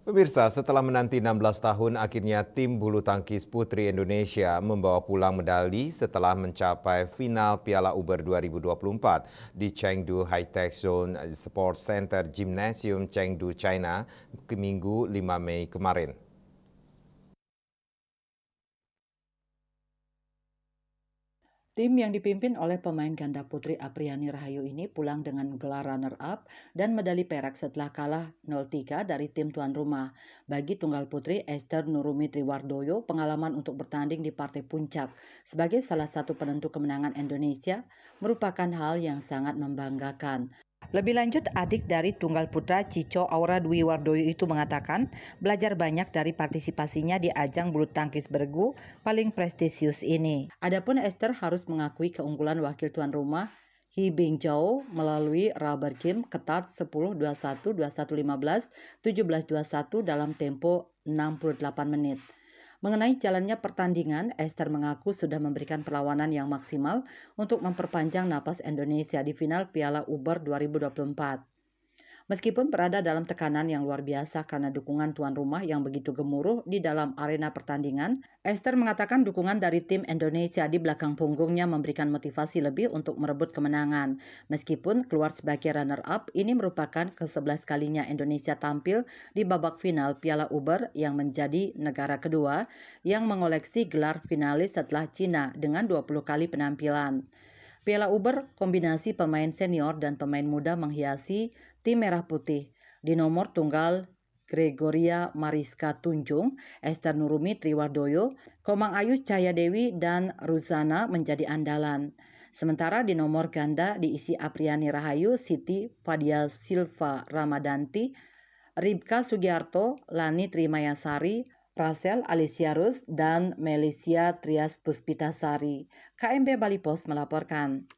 Pemirsa, setelah menanti 16 tahun, akhirnya tim bulu tangkis putri Indonesia membawa pulang medali setelah mencapai final Piala Uber 2024 di Chengdu High-Tech Zone Sports Center Gymnasium Chengdu, China, ke Minggu 5 Mei kemarin. Tim yang dipimpin oleh pemain ganda putri Apriani Rahayu ini pulang dengan gelar runner-up dan medali perak setelah kalah 0-3 dari tim tuan rumah. Bagi tunggal putri Esther Nurumi Triwardoyo, pengalaman untuk bertanding di partai puncak sebagai salah satu penentu kemenangan Indonesia merupakan hal yang sangat membanggakan. Lebih lanjut, adik dari tunggal putra Cico Aura Dwi Wardoyo itu mengatakan belajar banyak dari partisipasinya di ajang bulu tangkis bergu paling prestisius ini. Adapun Esther harus mengakui keunggulan wakil tuan rumah He Bingzhou melalui rubber game ketat 10-21, 21-15, 17-21 dalam tempo 68 menit. Mengenai jalannya pertandingan, Esther mengaku sudah memberikan perlawanan yang maksimal untuk memperpanjang napas Indonesia di final Piala Uber 2024. Meskipun berada dalam tekanan yang luar biasa karena dukungan tuan rumah yang begitu gemuruh di dalam arena pertandingan, Esther mengatakan dukungan dari tim Indonesia di belakang punggungnya memberikan motivasi lebih untuk merebut kemenangan. Meskipun keluar sebagai runner-up, ini merupakan ke-11 kalinya Indonesia tampil di babak final Piala Uber yang menjadi negara kedua yang mengoleksi gelar finalis setelah Cina dengan 20 kali penampilan. Piala Uber kombinasi pemain senior dan pemain muda menghiasi tim merah putih. Di nomor tunggal Gregoria Mariska Tunjung, Esther Nurumi Triwardoyo, Komang Ayu Cahyadewi dan Ruzana menjadi andalan. Sementara di nomor ganda diisi Apriani Rahayu, Siti Fadia Silva Ramadanti, Ribka Sugiarto, Lani Trimayasari, Rachel Aliciarus, dan Melisya Trias Puspitasari. KMB Bali Pos melaporkan.